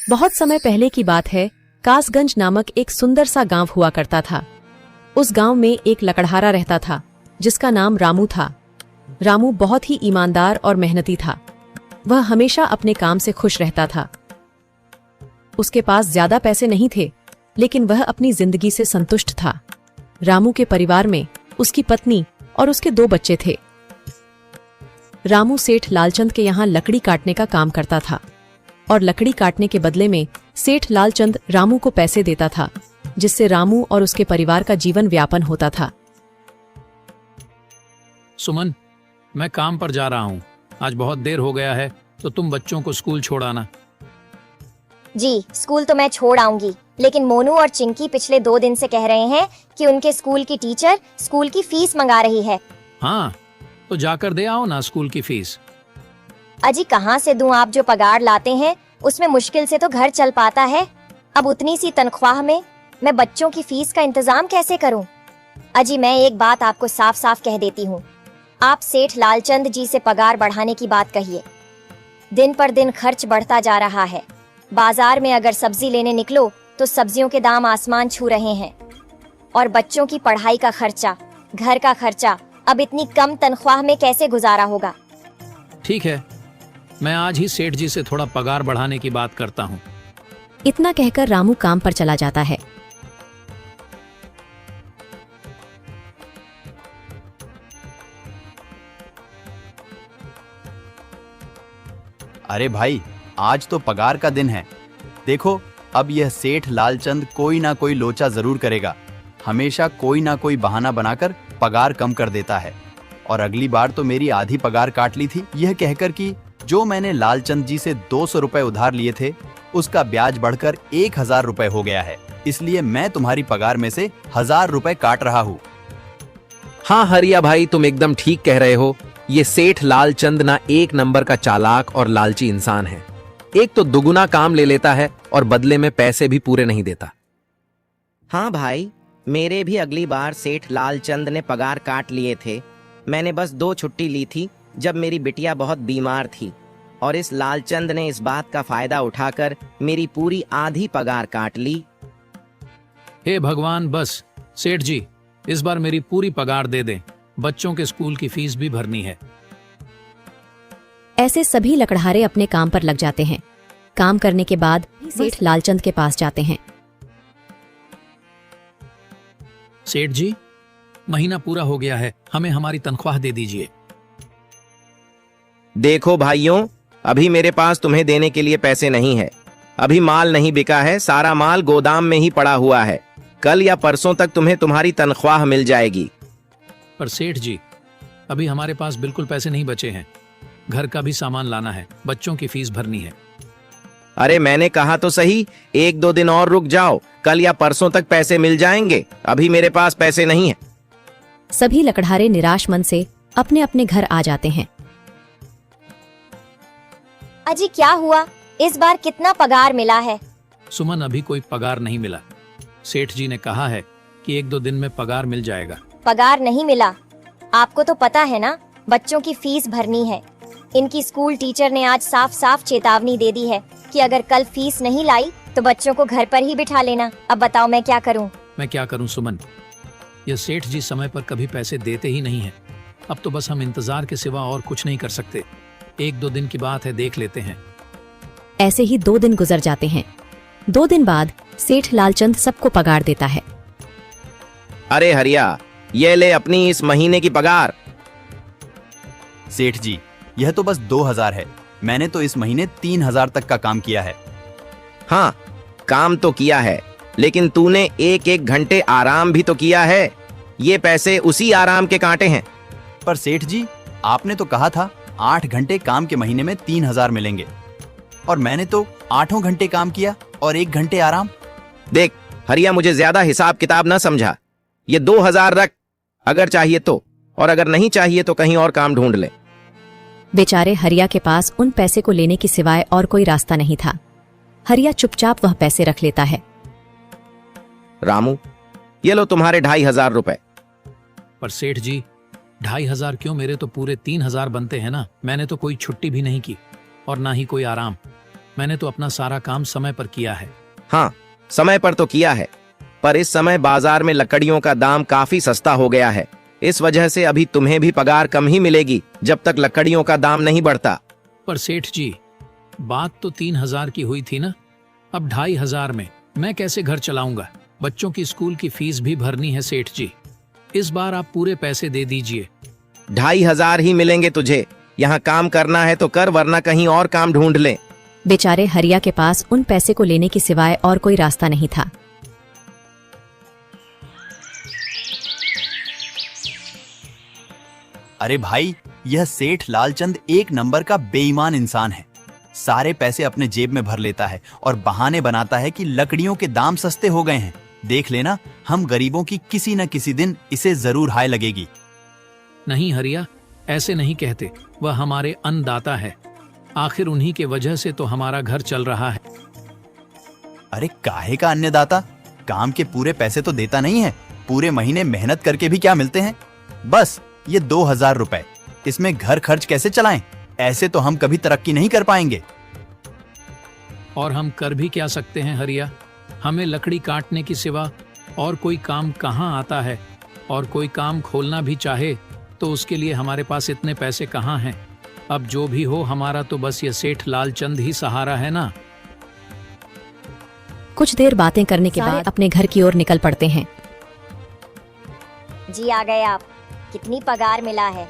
बहुत समय पहले की बात है। कासगंज नामक एक सुंदर सा गांव हुआ करता था। उस गांव में एक लकड़हारा रहता था जिसका नाम रामू था। रामू बहुत ही ईमानदार और मेहनती था। वह हमेशा अपने काम से खुश रहता था। उसके पास ज्यादा पैसे नहीं थे, लेकिन वह अपनी जिंदगी से संतुष्ट था। रामू के परिवार में उसकी पत्नी और उसके 2 बच्चे थे। रामू सेठ लालचंद के यहाँ लकड़ी काटने का काम करता था और लकड़ी काटने के बदले में सेठ लालचंद रामू को पैसे देता था, जिससे रामू और उसके परिवार का जीवन व्यापन होता था। सुमन, मैं काम पर जा रहा हूँ। आज बहुत देर हो गया है, तो तुम बच्चों को स्कूल छोड़ आना। जी, स्कूल तो मैं छोड़ आऊंगी, लेकिन मोनू और चिंकी पिछले 2 दिन से कह रहे हैं कि उनके स्कूल की टीचर स्कूल की फीस मंगा रही है। हाँ, तो जाकर दे आओ ना स्कूल की फीस। अजी कहाँ से दूं? आप जो पगार लाते हैं उसमें मुश्किल से तो घर चल पाता है। अब उतनी सी तनख्वाह में मैं बच्चों की फीस का इंतजाम कैसे करूं? अजी मैं एक बात आपको साफ साफ कह देती हूँ, आप सेठ लालचंद जी से पगार बढ़ाने की बात कहिए। दिन पर दिन खर्च बढ़ता जा रहा है। बाजार में अगर सब्जी लेने निकलो तो सब्जियों के दाम आसमान छू रहे हैं, और बच्चों की पढ़ाई का खर्चा, घर का खर्चा अब इतनी कम तनख्वाह में कैसे गुजारा होगा? ठीक है, मैं आज ही सेठ जी से थोड़ा पगार बढ़ाने की बात करता हूँ। इतना कहकर रामू काम पर चला जाता है। अरे भाई, आज तो पगार का दिन है। देखो, अब यह सेठ लालचंद कोई ना कोई लोचा जरूर करेगा। हमेशा कोई ना कोई बहाना बनाकर पगार कम कर देता है। और अगली बार तो मेरी आधी पगार काट ली थी, यह कहकर कि जो मैंने लालचंद जी से 200 रुपए उधार लिए थे, उसका ब्याज बढ़कर 1000 रुपए हो गया है। इसलिए मैं तुम्हारी पगार में से 1000 रुपए काट रहा हूँ। हाँ हरिया भाई, तुम एकदम ठीक कह रहे हो। ये सेठ लालचंद ना एक नंबर का चालाक और लालची इंसान है। एक तो दुगुना काम ले लेता है और बदले में पैसे भी पूरे नहीं देता। हाँ भाई, मेरे भी अगली बार सेठ लालचंद ने पगार काट लिए थे। मैंने बस 2 छुट्टी ली थी जब मेरी बिटिया बहुत बीमार थी, और इस लालचंद ने इस बात का फायदा उठाकर मेरी पूरी आधी पगार काट ली। हे भगवान, बस सेठ जी इस बार मेरी पूरी पगार दे दें। बच्चों के स्कूल की फीस भी भरनी है। ऐसे सभी लकड़हारे अपने काम पर लग जाते हैं। काम करने के बाद सेठ लालचंद के पास जाते हैं। सेठ जी, महीना पूरा हो गया है, हमें हमारी तनख्वाह दे दीजिए। देखो भाइयों, अभी मेरे पास तुम्हें देने के लिए पैसे नहीं है। अभी माल नहीं बिका है, सारा माल गोदाम में ही पड़ा हुआ है। कल या परसों तक तुम्हें तुम्हारी तनख्वाह मिल जाएगी। पर सेठ जी, अभी हमारे पास बिल्कुल पैसे नहीं बचे हैं। घर का भी सामान लाना है, बच्चों की फीस भरनी है। अरे मैंने कहा तो सही, 1-2 दिन और रुक जाओ, कल या परसों तक पैसे मिल जाएंगे। अभी मेरे पास पैसे नहीं है। सभी लकड़हारे निराश मन से अपने अपने घर आ जाते हैं। अजी क्या हुआ? इस बार कितना पगार मिला है? सुमन, अभी कोई पगार नहीं मिला। सेठ जी ने कहा है कि 1-2 दिन में पगार मिल जाएगा। पगार नहीं मिला? आपको तो पता है ना, बच्चों की फीस भरनी है। इनकी स्कूल टीचर ने आज साफ साफ चेतावनी दे दी है कि अगर कल फीस नहीं लाई तो बच्चों को घर पर ही बिठा लेना। अब बताओ मैं क्या करूं? मैं क्या करूं सुमन, यह सेठ जी समय पर कभी पैसे देते ही नहीं है। अब तो बस हम इंतजार के सिवा और कुछ नहीं कर सकते। 1-2 दिन की बात है, देख लेते हैं। ऐसे ही 2 दिन गुजर जाते हैं। 2 दिन बाद सेठ लालचंद सबको पगार देता है। अरे हरिया, ये ले अपनी इस महीने की पगार। सेठ जी, यह तो बस 2000 है। मैंने तो इस महीने 3000 तक का काम किया है। हाँ, काम तो किया है, लेकिन तूने 1-1 घंटे आराम भी तो किया है। ये पैसे उसी आराम के कांटे हैं। पर सेठ जी, आपने तो कहा था 8 घंटे काम के महीने में 3000 मिलेंगे, और मैंने तो 8 घंटे काम किया और 1 घंटे आराम। देख हरिया, मुझे ज्यादा हिसाब किताब ना समझा। ये 2000 रख, अगर चाहिए तो, और अगर नहीं चाहिए तो कहीं और काम ढूंढ ले। बेचारे हरिया के पास उन पैसे को लेने की सिवाय और कोई रास्ता नहीं था। हरिया चुपचाप वह पैसे रख लेता है। रामू, ये लो तुम्हारे 2500 रुपए। पर सेठ जी, 2500 क्यों? मेरे तो पूरे 3000 बनते हैं ना। मैंने तो कोई छुट्टी भी नहीं की और ना ही कोई आराम। मैंने तो अपना सारा काम समय पर किया है। हाँ, समय पर तो किया है, पर इस समय बाजार में लकड़ियों का दाम काफी सस्ता हो गया है। इस वजह से अभी तुम्हें भी पगार कम ही मिलेगी जब तक लकड़ियों का दाम नहीं बढ़ता। पर सेठ जी, बात तो 3,000 की हुई थी ना, अब 2,500 में मैं कैसे घर चलाऊंगा? बच्चों की स्कूल की फीस भी भरनी है सेठ जी। इस बार आप पूरे पैसे दे दीजिए। 2,500 ही मिलेंगे तुझे। यहाँ काम करना है तो कर, वरना कहीं और काम ढूंढ ले। बेचारे हरिया के पास उन पैसे को लेने के सिवाय और कोई रास्ता नहीं था। अरे भाई, यह सेठ लालचंद एक नंबर का बेईमान इंसान है। सारे पैसे अपने जेब में भर लेता है और बहाने बनाता है कि लकड़ियों के दाम सस्ते हो गए हैं। देख लेना, हम गरीबों की किसी न किसी दिन इसे जरूर हाय लगेगी। नहीं हरिया, ऐसे नहीं कहते। वह हमारे अन्नदाता है, आखिर उन्हीं के वजह से तो हमारा घर चल रहा है। अरे काहे का अन्नदाता? काम के पूरे पैसे तो देता नहीं है। पूरे महीने मेहनत करके भी क्या मिलते हैं? बस ये 2,000 रुपए, इसमें घर खर्च कैसे चलाएं? ऐसे तो हम कभी तरक्की नहीं कर पाएंगे। और हम कर भी क्या सकते हैं हरिया? हमें लकड़ी काटने की सिवा और कोई काम कहाँ आता है? और कोई काम खोलना भी चाहे तो उसके लिए हमारे पास इतने पैसे कहाँ हैं? अब जो भी हो, हमारा तो बस ये सेठ लालचंद ही सहारा है ना। कुछ देर बातें करने के बाद अपने घर की ओर निकल पड़ते हैं। जी आ गए आप। कितनी पगार मिला है?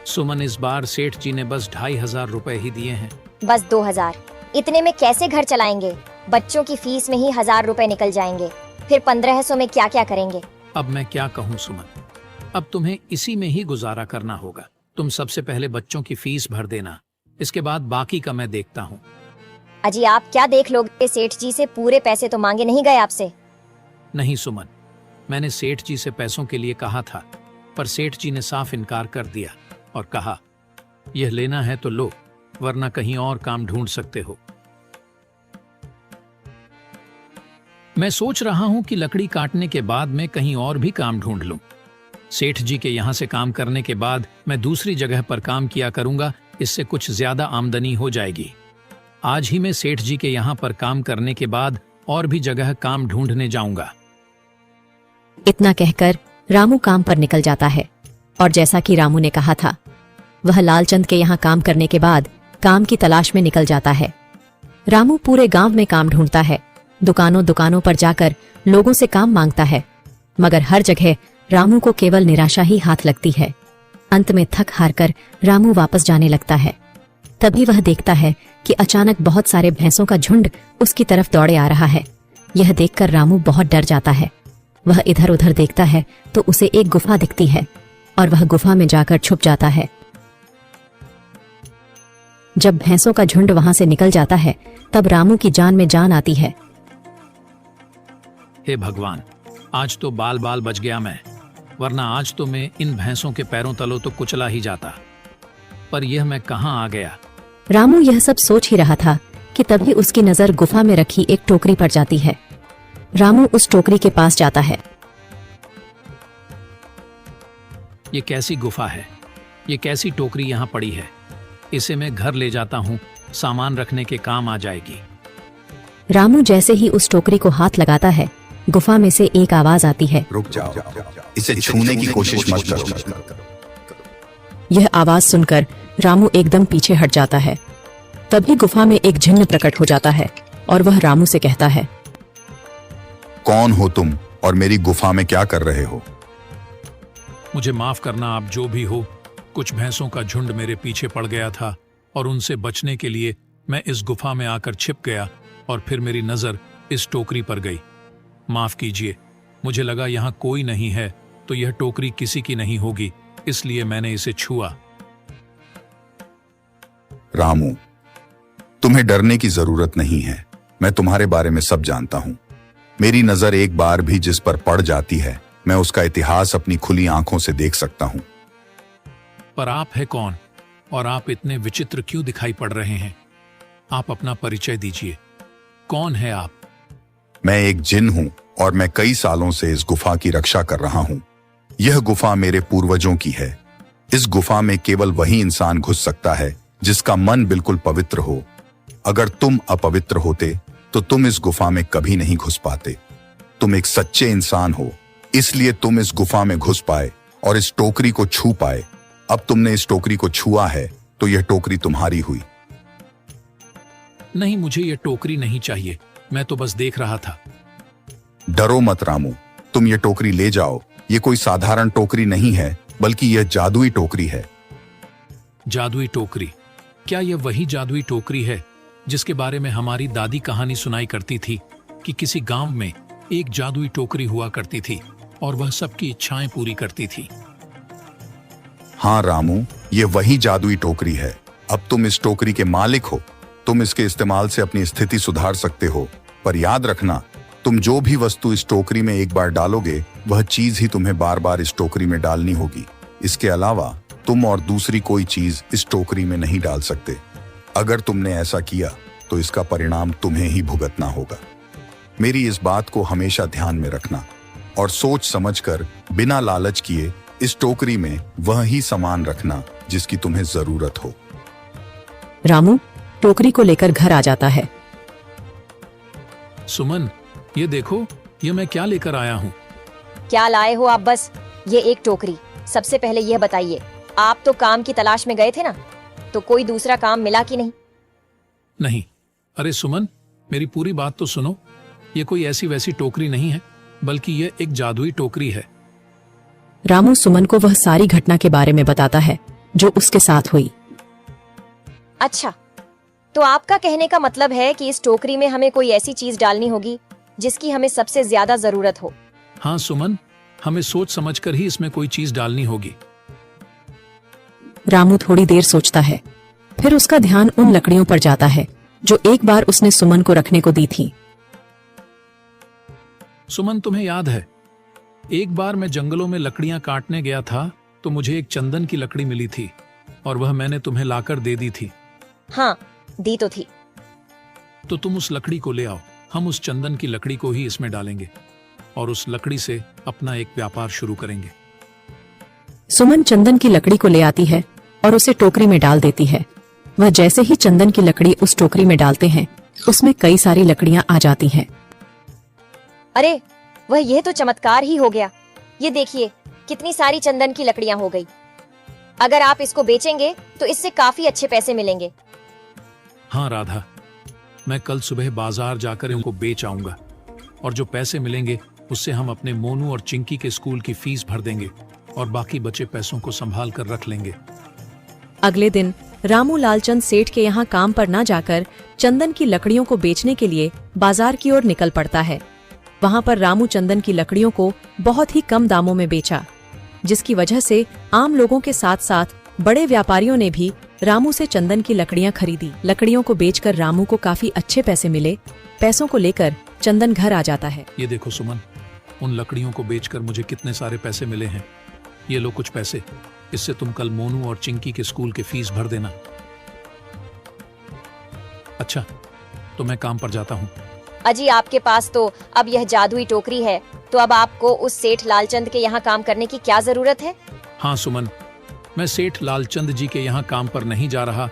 सुमन, इस बार सेठ जी ने बस 2,500 रुपए ही दिए हैं। बस 2,000? इतने में कैसे घर चलाएंगे? बच्चों की फीस में ही 1,000 रुपए निकल जाएंगे, फिर 1,500 में क्या क्या करेंगे? अब मैं क्या कहूँ सुमन, अब तुम्हें इसी में ही गुजारा करना होगा। तुम सबसे पहले बच्चों की फीस भर देना, इसके बाद बाकी का मैं देखता हूँ। अजी आप क्या देख लोगे? सेठ जी से पूरे पैसे तो मांगे नहीं गए आपसे? नहीं सुमन, मैंने सेठ जी से पैसों के लिए कहा था, पर सेठ जी ने साफ इनकार कर दिया और कहा, यह लेना है तो लो, वरना कहीं और काम ढूंढ सकते हो। मैं सोच रहा हूं कि लकड़ी काटने के बाद मैं कहीं और भी काम ढूंढ लूं। सेठ जी के यहां से काम करने के बाद मैं दूसरी जगह पर काम किया करूंगा, इससे कुछ ज्यादा आमदनी हो जाएगी। आज ही मैं सेठ जी के यहां पर काम करने के बाद और भी जगह काम ढूंढने जाऊंगा। इतना कहकर रामू काम पर निकल जाता है और जैसा कि रामू ने कहा था, वह लालचंद के यहाँ काम करने के बाद काम की तलाश में निकल जाता है। रामू पूरे गांव में काम ढूंढता है, दुकानों पर जाकर लोगों से काम मांगता है, मगर हर जगह रामू को केवल निराशा ही हाथ लगती है। अंत में थक हार कर रामू वापस जाने लगता है। तभी वह देखता है कि अचानक बहुत सारे भैंसों का झुंड उसकी तरफ दौड़े आ रहा है। यह देखकर रामू बहुत डर जाता है। वह इधर उधर देखता है तो उसे एक गुफा दिखती है और वह गुफा में जाकर छुप जाता है। जब भैंसों का झुंड वहां से निकल जाता है, तब रामू की जान में जान आती है। हे भगवान, आज तो बाल बाल बच गया मैं, वरना आज तो मैं इन भैंसों के पैरों तलों तो कुचला ही जाता। पर यह मैं कहाँ आ गया? रामू यह सब सोच ही रहा था कि तभी उसकी नजर गुफा में रखी एक टोकरी पर जाती है। रामू उस टोकरी के पास जाता है। ये कैसी गुफा है? ये कैसी टोकरी यहाँ पड़ी है? इसे मैं घर ले जाता हूँ, सामान रखने के काम आ जाएगी। रामू जैसे ही उस टोकरी को हाथ लगाता है, गुफा में से एक आवाज आती है, रुक जाओ, इसे छूने की कोशिश मत करो। यह आवाज सुनकर रामू एकदम पीछे हट जाता है। तभी गुफा में एक जिन्न प्रकट हो जाता है और वह रामू से कहता है, कौन हो तुम और मेरी गुफा में क्या कर रहे हो? मुझे माफ करना, आप जो भी हो। कुछ भैंसों का झुंड मेरे पीछे पड़ गया था और उनसे बचने के लिए मैं इस गुफा में आकर छिप गया और फिर मेरी नजर इस टोकरी पर गई। माफ कीजिए, मुझे लगा यहाँ कोई नहीं है तो यह टोकरी किसी की नहीं होगी, इसलिए मैंने इसे छुआ। रामू, तुम्हें डरने की जरूरत नहीं है। मैं तुम्हारे बारे में सब जानता हूं। मेरी नजर एक बार भी जिस पर पड़ जाती है, मैं उसका इतिहास अपनी खुली आंखों से देख सकता हूं। पर आप है कौन और आप इतने विचित्र क्यों दिखाई पड़ रहे हैं? आप अपना परिचय दीजिए, कौन है आप? मैं एक जिन हूं और मैं कई सालों से इस गुफा की रक्षा कर रहा हूं। यह गुफा मेरे पूर्वजों की है। इस गुफा में केवल वही इंसान घुस सकता है जिसका मन बिल्कुल पवित्र हो। अगर तुम अपवित्र होते तो तुम इस गुफा में कभी नहीं घुस पाते। तुम एक सच्चे इंसान हो, इसलिए तुम इस गुफा में घुस पाए और इस टोकरी को छू पाए। अब तुमने इस टोकरी को छुआ है तो यह टोकरी तुम्हारी हुई। नहीं, मुझे ये टोकरी नहीं चाहिए, मैं तो बस देख रहा था। डरो मत रामू, तुम ये टोकरी ले जाओ। ये कोई साधारण टोकरी नहीं है, बल्कि यह जादुई टोकरी है। जादुई टोकरी? क्या यह वही जादुई टोकरी है जिसके बारे में हमारी दादी कहानी सुनाई करती थी कि किसी गांव में एक जादुई टोकरी हुआ करती थी और वह सबकी इच्छाएं पूरी करती थी? हाँ रामू, ये वही जादुई टोकरी है। अब तुम इस टोकरी के मालिक हो। तुम इसके इस्तेमाल से अपनी स्थिति सुधार सकते हो, पर याद रखना, तुम जो भी वस्तु इस टोकरी में एक बार डालोगे, वह चीज ही तुम्हें बार बार इस टोकरी में डालनी होगी। इसके अलावा तुम और दूसरी कोई चीज इस टोकरी में नहीं डाल सकते। अगर तुमने ऐसा किया तो इसका परिणाम तुम्हें ही भुगतना होगा। मेरी इस बात को हमेशा ध्यान में रखना और सोच समझकर बिना लालच किए इस टोकरी में वह ही सामान रखना जिसकी तुम्हें जरूरत हो। रामू टोकरी को लेकर घर आ जाता है। सुमन, ये देखो, ये मैं क्या लेकर आया हूँ। क्या लाए हो आप? बस ये एक टोकरी। सबसे पहले यह बताइए, आप तो काम की तलाश में गए थे ना, तो कोई दूसरा काम मिला कि नहीं? नहीं। अरे सुमन, मेरी पूरी बात तो सुनो। ये कोई ऐसी वैसी टोकरी नहीं है, बल्कि ये एक जादुई टोकरी है। रामू सुमन को वह सारी घटना के बारे में बताता है जो उसके साथ हुई। अच्छा, तो आपका कहने का मतलब है कि इस टोकरी में हमें कोई ऐसी चीज डालनी होगी जिसकी हमें सबसे ज्यादा जरूरत हो। हाँ सुमन, हमें सोच समझकर ही इसमें कोई चीज डालनी होगी। रामू थोड़ी देर सोचता है, फिर उसका ध्यान उन लकड़ियों पर जाता है जो एक बार उसने सुमन को रखने को दी थी। सुमन, तुम्हें याद है, एक बार मैं जंगलों में लकड़ियां काटने गया था तो मुझे एक चंदन की लकड़ी मिली थी और वह मैंने तुम्हें लाकर दे दी थी। हाँ, दी तो थी। तो तुम उस लकड़ी को ले आओ। हम उस चंदन की लकड़ी को ही इसमें डालेंगे और उस लकड़ी से अपना एक व्यापार शुरू करेंगे। सुमन चंदन की लकड़ी को ले आती है और उसे टोकरी में डाल देती है। वह जैसे ही चंदन की लकड़ी उस टोकरी में डालते हैं, उसमें कई सारी लकड़ियां आ जाती हैं। अरे वह, यह तो चमत्कार ही हो गया। ये देखिए, कितनी सारी चंदन की लकड़ियां हो गई। अगर आप इसको बेचेंगे तो इससे काफी अच्छे पैसे मिलेंगे। हाँ राधा, मैं कल सुबह बाजार जाकर इनको बेच आऊंगा और जो पैसे मिलेंगे उससे हम अपने मोनू और चिंकी के स्कूल की फीस भर देंगे और बाकी बचे पैसों को संभाल कर रख लेंगे। अगले दिन रामू लालचंद सेठ के यहाँ काम पर न जाकर चंदन की लकड़ियों को बेचने के लिए बाजार की ओर निकल पड़ता है। वहाँ पर रामू चंदन की लकड़ियों को बहुत ही कम दामों में बेचा, जिसकी वजह से आम लोगों के साथ साथ बड़े व्यापारियों ने भी रामू से चंदन की लकड़ियां खरीदी। लकड़ियों को बेचकर रामू को काफी अच्छे पैसे मिले। पैसों को लेकर चंदन घर आ जाता है। ये देखो सुमन, उन लकड़ियों को बेचकर मुझे कितने सारे पैसे मिले हैं। ये लो कुछ पैसे, इससे तुम कल मोनू और चिंकी के स्कूल की फीस भर देना। अच्छा, तो मैं काम पर जाता हूँ। अजी, आपके पास तो अब यह जादुई टोकरी है, तो अब आपको उस सेठ लालचंद के यहाँ काम करने की क्या जरूरत है? हाँ सुमन, मैं सेठ लालचंद जी के यहाँ काम पर नहीं जा रहा,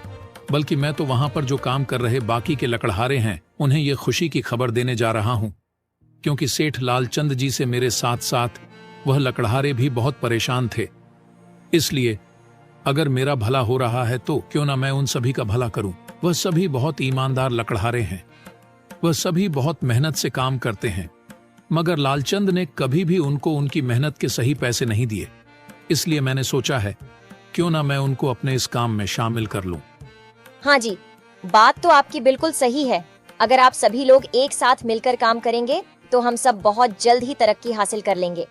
बल्कि मैं तो वहां पर जो काम कर रहे बाकी के लकड़हारे हैं उन्हें ये खुशी की खबर देने जा रहा हूँ, क्योंकि सेठ लालचंद जी से मेरे साथ साथ वह लकड़हारे भी बहुत परेशान थे। इसलिए अगर मेरा भला हो रहा है तो क्यों ना मैं उन सभी का भला करूं। वह सभी बहुत ईमानदार लकड़हारे हैं, वह सभी बहुत मेहनत से काम करते हैं, मगर लालचंद ने कभी भी उनको उनकी मेहनत के सही पैसे नहीं दिए। इसलिए मैंने सोचा है क्यों ना मैं उनको अपने इस काम में शामिल कर लूं। हाँ जी, बात तो आपकी बिल्कुल सही है। अगर आप सभी लोग एक साथ मिलकर काम करेंगे तो हम सब बहुत जल्द ही तरक्की हासिल कर लेंगे।